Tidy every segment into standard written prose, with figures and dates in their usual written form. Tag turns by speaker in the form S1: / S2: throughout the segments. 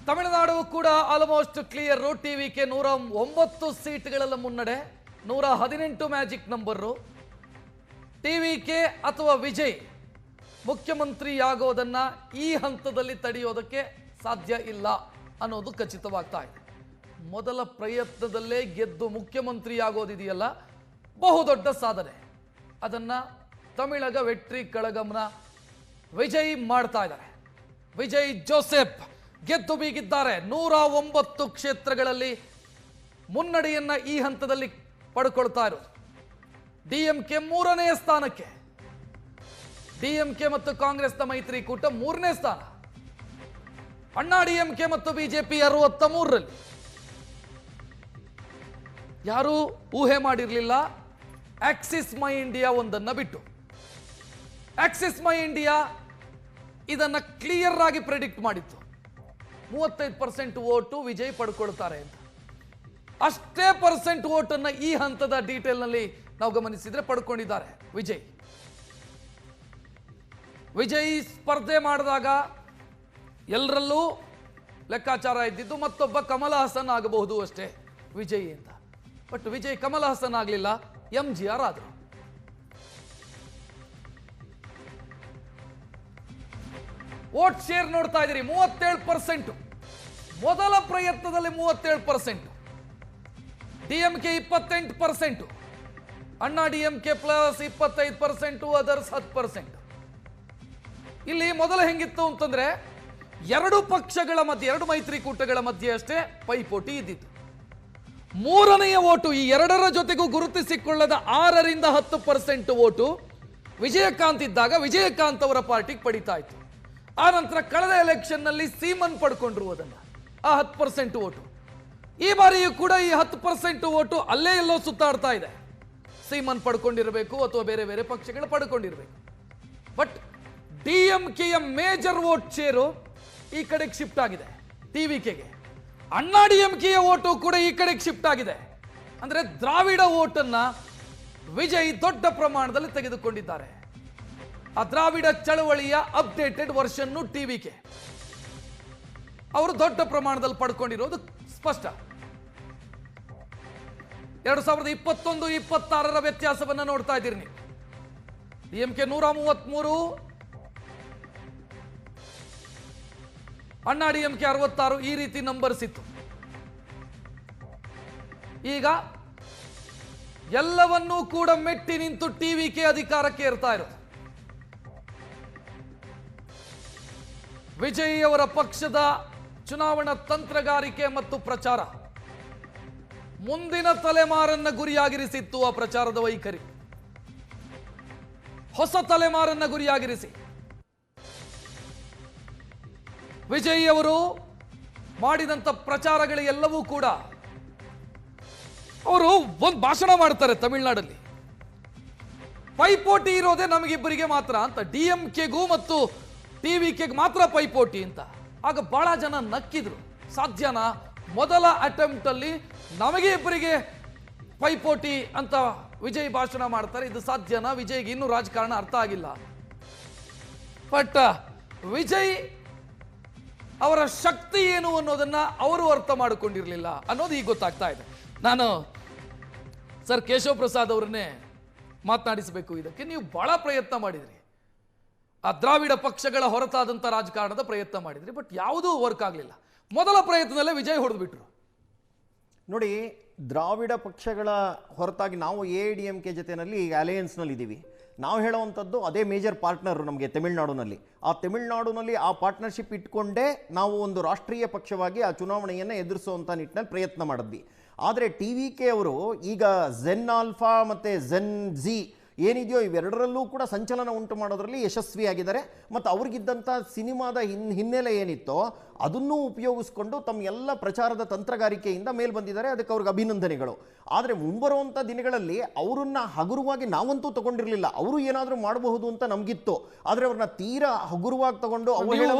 S1: ತಮಿಳುನಾಡು ಕೂಡ almost clear. TVK 109 ಸೀಟ್ಗಳೆಲ್ಲ ಮುನ್ನಡೆ, 118 magic number. TVK ಅಥವಾ ವಿಜಯ್ ಮುಖ್ಯಮಂತ್ರಿಯಾಗೋದನ್ನ ಈ ಹಂತದಲ್ಲಿ ತಡೆಯೋದಕ್ಕೆ ಸಾಧ್ಯ ಇಲ್ಲ ಅನ್ನೋದು ಖಚಿತವಾಗ್ತಾ ಇದೆ. ಮೊದಲ ಪ್ರಯತ್ನದಲ್ಲೇ ಗೆದ್ದು ಮುಖ್ಯಮಂತ್ರಿಯಾಗೋದಿದೆಯಲ್ಲ, ಬಹುದೊಡ್ಡ ಸಾಧನೆ. ಅದನ್ನ ತಮಿಳಗ ವೆಟ್ರಿ ಕಳಗಂನ ವಿಜಯ್ ಮಾಡ್ತಾ ಇದ್ದಾರೆ. ವಿಜಯ್ ಜೋಸೆಫ್ ಗೆದ್ದು ಬೀಗಿದ್ದಾರೆ. 109 ಕ್ಷೇತ್ರಗಳಲ್ಲಿ ಮುನ್ನಡೆಯನ್ನ ಈ ಹಂತದಲ್ಲಿ ಪಡ್ಕೊಳ್ತಾ ಇರೋದು. ಡಿಎಂಕೆ 3ನೇ ಸ್ಥಾನಕ್ಕೆ, ಡಿಎಂಕೆ ಮತ್ತು ಕಾಂಗ್ರೆಸ್ನ ಮೈತ್ರಿಕೂಟ 3ನೇ ಸ್ಥಾನ. ಅಣ್ಣಾ ಡಿಎಂಕೆ ಮತ್ತು ಬಿಜೆಪಿ 63ರಲ್ಲಿ. ಯಾರೂ ಊಹೆ ಮಾಡಿರಲಿಲ್ಲ ಆಕ್ಸಿಸ್ ಮೈ ಇಂಡಿಯಾ ಒಂದನ್ನ ಬಿಟ್ಟು. ಆಕ್ಸಿಸ್ ಮೈ ಇಂಡಿಯಾ ಇದನ್ನ ಕ್ಲಿಯರ್ ಆಗಿ ಪ್ರೆಡಿಕ್ಟ್ ಮಾಡಿತ್ತು. 35% ವೋಟು ವಿಜಯ್ ಪಡ್ಕೊಳ್ತಾರೆ ಅಂತ. ಅಷ್ಟೇ ಪರ್ಸೆಂಟ್ ವೋಟನ್ನು ಈ ಹಂತದ ಡೀಟೇಲ್ನಲ್ಲಿ ನಾವು ಗಮನಿಸಿದ್ರೆ ಪಡ್ಕೊಂಡಿದ್ದಾರೆ ವಿಜಯ್. ವಿಜಯ್ ಸ್ಪರ್ಧೆ ಮಾಡಿದಾಗ ಎಲ್ಲರಲ್ಲೂ ಲೆಕ್ಕಾಚಾರ ಇದ್ದಿದ್ದು ಮತ್ತೊಬ್ಬ ಕಮಲ ಹಾಸನ್ ಆಗಬಹುದು ಅಷ್ಟೇ ವಿಜಯ್ ಅಂತ. ಬಟ್ ವಿಜಯ್ ಕಮಲ ಹಾಸನ್ ಆಗಲಿಲ್ಲ, MGR ಆದರು. ವೋಟ್ ಶೇರ್ ನೋಡ್ತಾ ಇದ್ದೀರಿ, 37%. ಮೊದಲ ಪ್ರಯತ್ನದಲ್ಲಿ 37%. ಡಿಎಂಕೆ 28%, ಅಣ್ಣಾ ಡಿಎಂಕೆ ಪ್ಲಸ್ 25%, ಅದರ್ಸ್ 10%. ಇಲ್ಲಿ ಮೊದಲ ಹೆಂಗಿತ್ತು ಅಂತಂದ್ರೆ ಎರಡು ಪಕ್ಷಗಳ ಮಧ್ಯೆ, ಎರಡು ಮೈತ್ರಿಕೂಟಗಳ ಮಧ್ಯೆ ಅಷ್ಟೇ ಪೈಪೋಟಿ ಇದ್ದಿತ್ತು. ಮೂರನೆಯ ವೋಟು ಈ ಎರಡರ ಜೊತೆಗೂ ಗುರುತಿಸಿಕೊಳ್ಳದ 6ರಿಂದ 10% ವೋಟು ವಿಜಯಕಾಂತ್ ಇದ್ದಾಗ ವಿಜಯಕಾಂತ್ ಅವರ ಪಾರ್ಟಿಗೆ ಪಡಿತಾ ಇತ್ತು. ಆ ನಂತರ ಕಳೆದ ಎಲೆಕ್ಷನ್ ನಲ್ಲಿ ಸೀಮನ್ ಪಡ್ಕೊಂಡ್ರು ಅದನ್ನ, ಆ 10% ವೋಟು. ಈ ಬಾರಿಯೂ ಕೂಡ ಈ 10% ವೋಟು ಅಲ್ಲೇ ಎಲ್ಲೋ ಸುತ್ತಾಡ್ತಾ ಇದೆ. ಸೀಮನ್ ಪಡ್ಕೊಂಡಿರಬೇಕು ಅಥವಾ ಬೇರೆ ಬೇರೆ ಪಕ್ಷಗಳು ಪಡ್ಕೊಂಡಿರಬೇಕು. ಬಟ್ ಡಿಎಂಕೆಯ ಮೇಜರ್ ವೋಟ್ ಶೇರು ಈ ಕಡೆಗೆ ಶಿಫ್ಟ್ ಆಗಿದೆ ಟಿವಿಕೆಗೆ. ಅಣ್ಣಾ ಡಿಎಂಕೆಯ ವೋಟು ಕೂಡ ಈ ಕಡೆಗೆ ಶಿಫ್ಟ್ ಆಗಿದೆ. ಅಂದ್ರೆ ದ್ರಾವಿಡ ವೋಟನ್ನ ವಿಜಯ್ ದೊಡ್ಡ ಪ್ರಮಾಣದಲ್ಲಿ ತೆಗೆದುಕೊಂಡಿದ್ದಾರೆ. ಆ ದ್ರಾವಿಡ ಚಳವಳಿಯ ಅಪ್ಡೇಟೆಡ್ ವರ್ಷನ್ ಟಿವಿಕೆ ಅವರು ದೊಡ್ಡ ಪ್ರಮಾಣದಲ್ಲಿ ಪಡ್ಕೊಂಡಿರೋದು ಸ್ಪಷ್ಟ. 2021-26 ವ್ಯತ್ಯಾಸವನ್ನ ನೋಡ್ತಾ ಇದ್ದೀರಿ ನೀವು. ಡಿಎಂಕೆ 133, ಅಣ್ಣಾ ಡಿಎಂಕೆ 66, ಈ ರೀತಿ ನಂಬರ್ಸ್ ಇತ್ತು. ಈಗ ಎಲ್ಲವನ್ನೂ ಕೂಡ ಮೆಟ್ಟಿ ನಿಂತು ಟಿವಿಕೆ ಅಧಿಕಾರಕ್ಕೆ ಏರ್ತಾ ಇರೋದು. ವಿಜಯ್ ಅವರ ಪಕ್ಷದ ಚುನಾವಣಾ ತಂತ್ರಗಾರಿಕೆ ಮತ್ತು ಪ್ರಚಾರ ಮುಂದಿನ ತಲೆಮಾರನ್ನ ಗುರಿಯಾಗಿರಿಸಿತ್ತು. ಆ ಪ್ರಚಾರದ ವೈಖರಿ ಹೊಸ ತಲೆಮಾರನ್ನ ಗುರಿಯಾಗಿರಿಸಿ ವಿಜಯ್ ಅವರು ಮಾಡಿದಂತ ಪ್ರಚಾರಗಳು ಎಲ್ಲವೂ ಕೂಡ, ಅವರು ಒಂದು ಭಾಷಣ ಮಾಡ್ತಾರೆ ತಮಿಳುನಾಡಲ್ಲಿ, ಪೈಪೋಟಿ ಇರೋದೇ ನಮಗಿಬ್ಬರಿಗೆ ಮಾತ್ರ ಅಂತ, ಡಿಎಂಕೆಗೂ ಮತ್ತು ಟಿವಿಕೆಗೆ ಮಾತ್ರ ಪೈಪೋಟಿ ಅಂತ. ಆಗ ಬಹಳ ಜನ ನಕ್ಕಿದ್ರು. ಸಾಧ್ಯನಾ? ಮೊದಲ ಅಟೆಂಪ್ಟ್ ಅಲ್ಲಿ ನಮಗೆ ಇಬ್ಬರಿಗೆ ಪೈಪೋಟಿ ಅಂತ ವಿಜಯ್ ಭಾಷಣ ಮಾಡ್ತಾರೆ. ಇದು ಸಾಧ್ಯನಾ? ವಿಜಯ್ಗೆ ಇನ್ನೂ ರಾಜಕಾರಣ ಅರ್ಥ ಆಗಿಲ್ಲ. ಬಟ್ ವಿಜಯ್ ಅವರ ಶಕ್ತಿ ಏನು ಅನ್ನೋದನ್ನ ಅವರು ಅರ್ಥ ಮಾಡಿಕೊಂಡಿರಲಿಲ್ಲ ಅನ್ನೋದು ಈಗ ಗೊತ್ತಾಗ್ತಾ ಇದೆ. ನಾನು ಸರ್ ಕೇಶವ ಪ್ರಸಾದ್ ಅವರನ್ನೇ ಮಾತನಾಡಿಸಬೇಕು. ಇದಕ್ಕೆ ನೀವು ಬಹಳ ಪ್ರಯತ್ನ ಮಾಡಿದ್ರಿ, ಆ ದ್ರಾವಿಡ ಪಕ್ಷಗಳ ಹೊರತಾದಂಥ ರಾಜಕಾರಣದ ಪ್ರಯತ್ನ ಮಾಡಿದ್ರಿ, ಬಟ್ ಯಾವುದೂ ವರ್ಕ್ ಆಗಲಿಲ್ಲ. ಮೊದಲ ಪ್ರಯತ್ನದಲ್ಲೇ ವಿಜಯ್ ಹೊಡೆದ್ಬಿಟ್ರು.
S2: ನೋಡಿ, ದ್ರಾವಿಡ ಪಕ್ಷಗಳ ಹೊರತಾಗಿ ನಾವು AIADMK ಜೊತೆಯಲ್ಲಿ ಈಗ ಅಲಯನ್ಸ್ನಲ್ಲಿ ಇದ್ದೀವಿ. ನಾವು ಹೇಳುವಂಥದ್ದು ಅದೇ ಮೇಜರ್ ಪಾರ್ಟ್ನರ್ ನಮಗೆ ತಮಿಳುನಾಡಿನಲ್ಲಿ. ಆ ತಮಿಳುನಾಡಿನಲ್ಲಿ ಆ ಪಾರ್ಟ್ನರ್ಶಿಪ್ ಇಟ್ಕೊಂಡೇ ನಾವು ಒಂದು ರಾಷ್ಟ್ರೀಯ ಪಕ್ಷವಾಗಿ ಆ ಚುನಾವಣೆಯನ್ನು ಎದುರಿಸುವಂಥ ನಿಟ್ಟಿನಲ್ಲಿ ಪ್ರಯತ್ನ ಮಾಡಿದ್ವಿ. ಆದರೆ ಟಿವಿಕೆ ಅವರು ಈಗ ಝೆನ್ ಆಲ್ಫಾ ಮತ್ತು ಝೆನ್ ಝಿ ಏನಿದೆಯೋ ಇವೆರಡರಲ್ಲೂ ಕೂಡ ಸಂಚಲನ ಉಂಟು ಮಾಡೋದ್ರಲ್ಲಿ ಯಶಸ್ವಿಯಾಗಿದ್ದಾರೆ. ಮತ್ತು ಅವ್ರಿಗಿದ್ದಂಥ ಸಿನಿಮಾದ ಹಿನ್ನೆಲೆ ಏನಿತ್ತೋ ಅದನ್ನೂ ಉಪಯೋಗಿಸ್ಕೊಂಡು ತಮ್ಮ ಎಲ್ಲ ಪ್ರಚಾರದ ತಂತ್ರಗಾರಿಕೆಯಿಂದ ಮೇಲ್ ಬಂದಿದ್ದಾರೆ. ಅದಕ್ಕೆ ಅವ್ರಿಗೆ ಅಭಿನಂದನೆಗಳು. ಆದರೆ ಮುಂಬರುವಂಥ ದಿನಗಳಲ್ಲಿ ಅವರನ್ನ ಹಗುರವಾಗಿ ನಾವಂತೂ ತಗೊಂಡಿರಲಿಲ್ಲ. ಅವರು ಏನಾದರೂ ಮಾಡಬಹುದು ಅಂತ ನಮಗಿತ್ತು. ಆದರೆ ಅವ್ರನ್ನ ತೀರಾ ಹಗುರವಾಗಿ ತಗೊಂಡು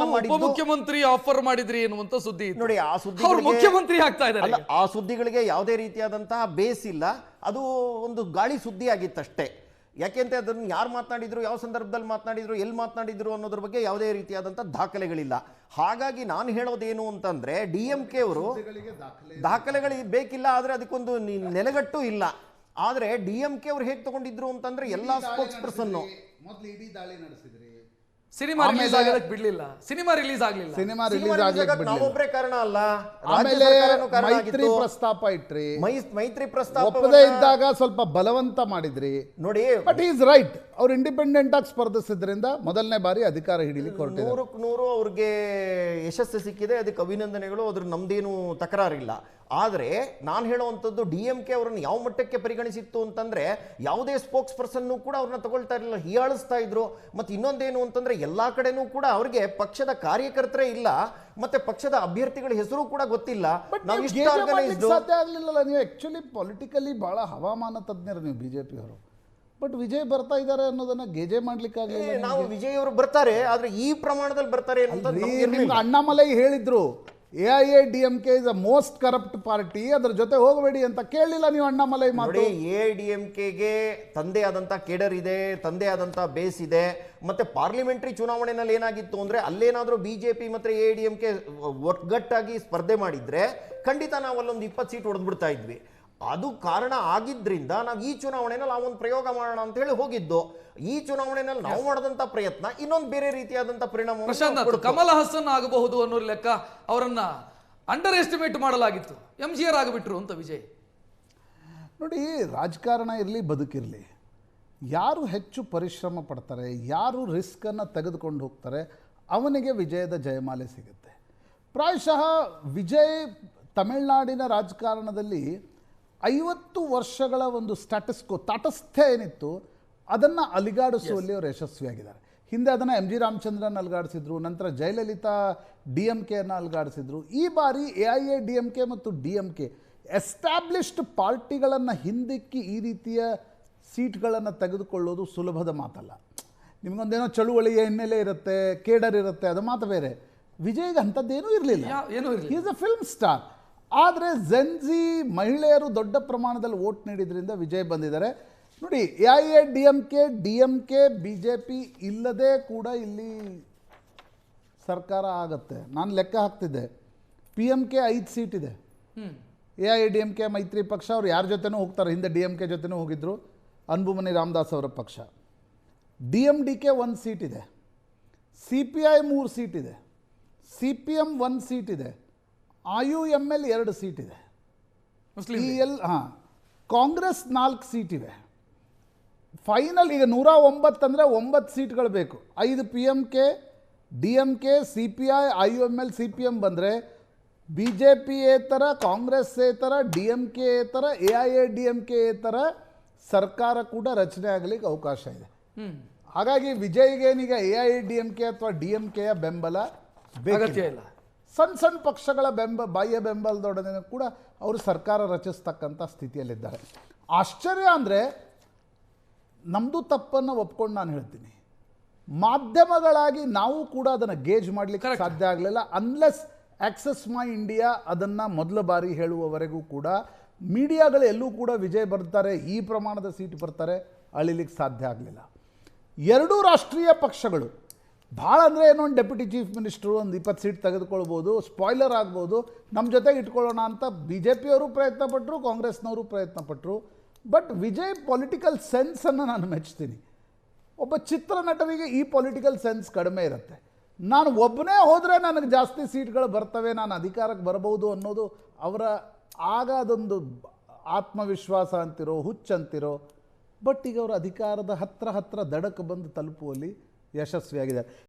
S1: ಮುಖ್ಯಮಂತ್ರಿ ಆಫರ್ ಮಾಡಿದ್ರಿ ಎನ್ನುವಂತ ಸುದ್ದಿ
S2: ನೋಡಿ. ಆ ಸುದ್ದಿ
S1: ಮುಖ್ಯಮಂತ್ರಿ ಆಗ್ತಾ ಇದ್ದಾರೆ.
S2: ಆ ಸುದ್ದಿಗಳಿಗೆ ಯಾವುದೇ ರೀತಿಯಾದಂತಹ ಬೇಸ್ ಇಲ್ಲ. ಅದು ಒಂದು ಗಾಳಿ ಸುದ್ದಿ ಆಗಿತ್ತಷ್ಟೇ. ಯಾಕೆಂತ ಅದನ್ನು ಯಾರು ಮಾತನಾಡಿದ್ರು, ಯಾವ ಸಂದರ್ಭದಲ್ಲಿ ಮಾತನಾಡಿದ್ರು, ಎಲ್ಲಿ ಮಾತನಾಡಿದ್ರು ಅನ್ನೋದ್ರ ಬಗ್ಗೆ ಯಾವುದೇ ರೀತಿಯಾದಂಥ ದಾಖಲೆಗಳಿಲ್ಲ. ಹಾಗಾಗಿ ನಾನು ಹೇಳೋದೇನು ಅಂತಂದ್ರೆ DMK ಅವರು ದಾಖಲೆಗಳು ಬೇಕಿಲ್ಲ, ಆದರೆ ಅದಕ್ಕೊಂದು ನೆಲೆಗಟ್ಟು ಇಲ್ಲ. ಆದರೆ DMK ಅವರು ಹೇಗೆ ತಗೊಂಡಿದ್ರು ಅಂತಂದ್ರೆ ಎಲ್ಲಾ ಸ್ಪೋಕ್ಸ್ ಪರ್ಸನ್
S3: ಮೊದಲು ಇಡೀ ದಾಳಿ ನಡೆಸಿದ್ರಿ,
S1: ಸಿನಿಮಾ ರಿಲೀಸ್ ಆಗಲಿಕ್ಕೆ ಬಿಡಲಿಲ್ಲ, ಸಿನಿಮಾ ರಿಲೀಸ್ ಆಗಲಿಲ್ಲ,
S3: ಸಿನಿಮಾ ರಿಲೀಸ್ ಆಗಲಿಕ್ಕೆ
S2: ನಾವೊಬ್ಬರೇ ಕಾರಣ ಅಲ್ಲ,
S3: ಆಮೇಲೆ ಮೈತ್ರಿ ಪ್ರಸ್ತಾಪ ಇಟ್ರಿ,
S2: ಮೈತ್ರಿ ಪ್ರಸ್ತಾಪ
S3: ಒಪ್ಪದೇ ಇದ್ದಾಗ ಸ್ವಲ್ಪ ಬಲವಂತ ಮಾಡಿದ್ರಿ
S2: ನೋಡಿ.
S3: ಬಟ್ ಈಸ್ ರೈಟ್, ಅವ್ರು ಇಂಡಿಪೆಂಡೆಂಟ್ ಆಗಿ ಸ್ಪರ್ಧಿಸಿದ್ರಿಂದ ಮೊದಲನೇ ಬಾರಿ ಅಧಿಕಾರ ಹಿಡಿಲಿಕ್ಕೆ ಹೊರಟಿದ್ದಾರೆ.
S2: 100ಕ್ಕೆ 100 ಅವ್ರಿಗೆ ಯಶಸ್ಸು ಸಿಕ್ಕಿದೆ, ಅದಕ್ಕೆ ಅಭಿನಂದನೆಗಳು, ಅದ್ರ ನಮ್ದೇನು ತಕರಾರಿಲ್ಲ. ಆದರೆ ನಾನು ಹೇಳುವಂಥದ್ದು DMK ಅವರನ್ನು ಯಾವ ಮಟ್ಟಕ್ಕೆ ಪರಿಗಣಿಸಿತ್ತು ಅಂತಂದ್ರೆ ಯಾವುದೇ ಸ್ಪೋಕ್ಸ್ ಪರ್ಸನ್ ಕೂಡ ಅವ್ರನ್ನ ತಗೊಳ್ತಾ ಇರಲಿಲ್ಲ, ಹೀಯಾಳಿಸ್ತಾ ಇದ್ರು. ಮತ್ತು ಇನ್ನೊಂದೇನು ಅಂತಂದ್ರೆ ಎಲ್ಲಾ ಕಡೆನೂ ಕೂಡ ಅವ್ರಿಗೆ ಪಕ್ಷದ ಕಾರ್ಯಕರ್ತರೇ ಇಲ್ಲ, ಮತ್ತೆ ಪಕ್ಷದ ಅಭ್ಯರ್ಥಿಗಳ ಹೆಸರು ಕೂಡ ಗೊತ್ತಿಲ್ಲ. ನಾವು ಇಷ್ಟು ಆರ್ಗನೈಸ್ಡ್
S3: ಸಾಧ್ಯ ಆಗ್ಲಿಲ್ಲ. ನೀವು ಆಕ್ಚುಲಿ ಪೊಲಿಟಿಕಲಿ ಬಹಳ ಹವಾಮಾನ ತಜ್ಞರು ನೀವು BJP ಅವರು. ಬಟ್ ವಿಜಯ್ ಬರ್ತಾ ಇದ್ದಾರೆ ಅನ್ನೋದನ್ನ ಗೇಜೆ ಮಾಡ್ಲಿಕ್ಕೆ ಆಗಲಿಲ್ಲ.
S2: ನಾವು ವಿಜಯ್ ಅವರು ಬರ್ತಾರೆ, ಆದ್ರೆ ಈ ಪ್ರಮಾಣದಲ್ಲಿ ಬರ್ತಾರೆ ಅಂತ
S3: ನಿಮ್ಗೆ ಅಣ್ಣಾಮಲೈ ಹೇಳಿದ್ರು AIADMK is a most corrupt party, ಅದ್ರ ಜೊತೆ ಹೋಗಬೇಡಿ ಅಂತ. ಕೇಳಲಿಲ್ಲ ನೀವು ಅಣ್ಣಾಮಲೈ ಮಾತು.
S2: AIADMKಗೆ ತಂದೆ ಆದಂತ ಕೇಡರ್ ಇದೆ, ತಂದೆ ಆದಂತ ಬೇಸ್ ಇದೆ. ಮತ್ತೆ ಪಾರ್ಲಿಮೆಂಟರಿ ಚುನಾವಣೆಯಲ್ಲಿ ಏನಾಗಿತ್ತು ಅಂದ್ರೆ ಅಲ್ಲೇನಾದ್ರೂ BJP ಮತ್ತೆ AIADMK ಒಗ್ಗಟ್ಟಾಗಿ ಸ್ಪರ್ಧೆ ಮಾಡಿದ್ರೆ ಖಂಡಿತ ನಾವು ಅಲ್ಲೊಂದು 20 ಸೀಟ್ ಹೊಡೆದ್ಬಿಡ್ತಾ ಇದ್ವಿ. ಅದು ಕಾರಣ ಆಗಿದ್ರಿಂದ ನಾವು ಈ ಚುನಾವಣೆಯಲ್ಲಿ ನಾವೊಂದು ಪ್ರಯೋಗ ಮಾಡೋಣ ಅಂತ ಹೇಳಿ ಹೋಗಿದ್ದು. ಈ ಚುನಾವಣೆಯಲ್ಲಿ ನಾವು ಮಾಡಿದಂತ ಪ್ರಯತ್ನ ಇನ್ನೊಂದು ಬೇರೆ ರೀತಿಯಾದಂತ ಪರಿಣಾಮ.
S1: ಪ್ರಶಾಂತ್, ಕಮಲ್ ಹಾಸನ್ ಆಗಬಹುದು ಅನ್ನೋ ಲೆಕ್ಕ ಅವರನ್ನ ಅಂಡರ್ ಎಸ್ಟಿಮೇಟ್ ಮಾಡಲಾಗಿತ್ತು, MGR ಆಗಿಬಿಟ್ರು ಅಂತ ವಿಜಯ್.
S3: ನೋಡಿ, ರಾಜಕಾರಣ ಇರಲಿ ಬದುಕಿರಲಿ, ಯಾರು ಹೆಚ್ಚು ಪರಿಶ್ರಮ ಪಡ್ತಾರೆ, ಯಾರು ರಿಸ್ಕನ್ನು ತೆಗೆದುಕೊಂಡು ಹೋಗ್ತಾರೆ, ಅವನಿಗೆ ವಿಜಯದ ಜಯಮಾಲೆ ಸಿಗುತ್ತೆ. ಪ್ರಾಯಶಃ ವಿಜಯ್ ತಮಿಳುನಾಡಿನ ರಾಜಕಾರಣದಲ್ಲಿ 50 ವರ್ಷಗಳ ಒಂದು ಸ್ಟ್ಯಾಟಸ್ಕೋ ತಟಸ್ಥೆ ಏನಿತ್ತು ಅದನ್ನು ಅಲಿಗಾಡಿಸುವಲ್ಲಿ ಅವರು ಯಶಸ್ವಿಯಾಗಿದ್ದಾರೆ. ಹಿಂದೆ ಅದನ್ನು MG ರಾಮಚಂದ್ರನ್ ಅಲುಗಾಡಿಸಿದ್ರು, ನಂತರ ಜಯಲಲಿತಾ DMKಯನ್ನು ಅಲುಗಾಡಿಸಿದ್ರು. ಈ ಬಾರಿ AIADMK ಮತ್ತು DMK ಎಸ್ಟಾಬ್ಲಿಷ್ಡ್ ಪಾರ್ಟಿಗಳನ್ನು ಹಿಂದಿಕ್ಕಿ ಈ ರೀತಿಯ ಸೀಟ್ಗಳನ್ನು ತೆಗೆದುಕೊಳ್ಳೋದು ಸುಲಭದ ಮಾತಲ್ಲ. ನಿಮಗೊಂದೇನೋ ಚಳುವಳಿಯ ಹಿನ್ನೆಲೆ ಇರುತ್ತೆ, ಕೇಡರ್ ಇರುತ್ತೆ, ಅದು ಮಾತು ಬೇರೆ. ವಿಜಯ್ಗೆ ಅಂಥದ್ದೇನೂ ಇರಲಿಲ್ಲ, ಈಸ್ ಅ ಫಿಲ್ಮ್ ಸ್ಟಾರ್. ಆದರೆ ಜೆನ್ಜಿ ಮಹಿಳೆಯರು ದೊಡ್ಡ ಪ್ರಮಾಣದಲ್ಲಿ ವೋಟ್ ನೀಡಿದ್ರಿಂದ ವಿಜಯ್ ಬಂದಿದ್ದಾರೆ. ನೋಡಿ, AIADMK DMK BJP ಇಲ್ಲದೆ ಕೂಡ ಇಲ್ಲಿ ಸರ್ಕಾರ ಆಗತ್ತೆ. ನಾನು ಲೆಕ್ಕ ಹಾಕ್ತಿದ್ದೆ, PMK 5 ಸೀಟ್ ಇದೆ, AIADMK ಮೈತ್ರಿ ಪಕ್ಷ ಅವ್ರು ಯಾರ ಜೊತೆನೂ ಹೋಗ್ತಾರೆ. ಹಿಂದೆ DMK ಜೊತೆನೂ ಹೋಗಿದ್ರು, ಅನ್ಬುಮನಿ ರಾಮದಾಸ್ ಅವರ ಪಕ್ಷ. DMDK 1 ಸೀಟ್ ಇದೆ, CPI 3 ಸೀಟ್ ಇದೆ, CPM 1 ಸೀಟ್ ಇದೆ, IUML 2 ಸೀಟ್ ಇದೆ, ಕಾಂಗ್ರೆಸ್ 4 ಸೀಟ್ ಇವೆ. ಫೈನಲ್ ಈಗ 109 ಅಂದರೆ 9 ಸೀಟ್ಗಳು ಬೇಕು. 5 PMK DMK CPI IUML CPM ಬಂದರೆ BJP ಏತರ, ಕಾಂಗ್ರೆಸ್ ಏತರ, DMK ಏತರ, AIADMK ಏತರ ಸರ್ಕಾರ ಕೂಡ ರಚನೆ ಆಗಲಿಕ್ಕೆ ಅವಕಾಶ ಇದೆ. ಹಾಗಾಗಿ ವಿಜಯ್ಗೇನೀಗ AIADMK ಅಥವಾ DMKಯ ಬೆಂಬಲ
S1: ಅಗತ್ಯ ಇಲ್ಲ.
S3: ಸಣ್ಣ ಪಕ್ಷಗಳ ಬಾಹ್ಯ ಬೆಂಬಲದೊಡನೆ ಕೂಡ ಅವರು ಸರ್ಕಾರ ರಚಿಸ್ತಕ್ಕಂಥ ಸ್ಥಿತಿಯಲ್ಲಿದ್ದಾರೆ. ಆಶ್ಚರ್ಯ ಅಂದರೆ, ನಮ್ಮದು ತಪ್ಪನ್ನು ಒಪ್ಕೊಂಡು ನಾನು ಹೇಳ್ತೀನಿ, ಮಾಧ್ಯಮಗಳಾಗಿ ನಾವು ಕೂಡ ಅದನ್ನು ಗೇಜ್ ಮಾಡಲಿಕ್ಕೆ ಸಾಧ್ಯ ಆಗಲಿಲ್ಲ. ಅನ್ಲೆಸ್ ಆಕ್ಸೆಸ್ ಮೈ ಇಂಡಿಯಾ ಅದನ್ನು ಮೊದಲ ಬಾರಿ ಹೇಳುವವರೆಗೂ ಕೂಡ ಮೀಡಿಯಾಗಳು ಎಲ್ಲೂ ಕೂಡ ವಿಜಯ್ ಬರ್ತಾರೆ, ಈ ಪ್ರಮಾಣದ ಸೀಟ್ ಬರ್ತಾರೆ ಅಳಿಲಿಕ್ಕೆ ಸಾಧ್ಯ ಆಗಲಿಲ್ಲ. ಎರಡೂ ರಾಷ್ಟ್ರೀಯ ಪಕ್ಷಗಳು ಭಾಳ ಅಂದರೆ ಏನೋ ಒಂದು ಡೆಪ್ಯೂಟಿ ಚೀಫ್ ಮಿನಿಸ್ಟ್ರು ಒಂದು 20 ಸೀಟ್ ತೆಗೆದುಕೊಳ್ಬೋದು, ಸ್ಪಾಯ್ಲರ್ ಆಗ್ಬೋದು, ನಮ್ಮ ಜೊತೆಗೆ ಇಟ್ಕೊಳ್ಳೋಣ ಅಂತ BJP ಅವರು ಪ್ರಯತ್ನ ಪಟ್ಟರು, ಕಾಂಗ್ರೆಸ್ನವರು ಪ್ರಯತ್ನ ಪಟ್ಟರು. ಬಟ್ ವಿಜಯ್ ಪೊಲಿಟಿಕಲ್ ಸೆನ್ಸನ್ನು ನಾನು ಮೆಚ್ತೀನಿ. ಒಬ್ಬ ಚಿತ್ರನಟರಿಗೆ ಈ ಪೊಲಿಟಿಕಲ್ ಸೆನ್ಸ್ ಕಡಿಮೆ ಇರುತ್ತೆ. ನಾನು ಒಬ್ಬನೇ ಹೋದರೆ ನನಗೆ ಜಾಸ್ತಿ ಸೀಟ್ಗಳು ಬರ್ತವೆ, ನಾನು ಅಧಿಕಾರಕ್ಕೆ ಬರಬಹುದು ಅನ್ನೋದು ಅವರ ಆಗ ಅದೊಂದು ಆತ್ಮವಿಶ್ವಾಸ ಅಂತಿರೋ, ಹುಚ್ಚಂತಿರೋ. ಬಟ್ ಈಗ ಅವರು ಅಧಿಕಾರದ ಹತ್ರ ದಡಕ್ಕೆ ಬಂದು ತಲುಪುವಲ್ಲಿ ಯಶಸ್ವಿಯಾಗಿದೆ.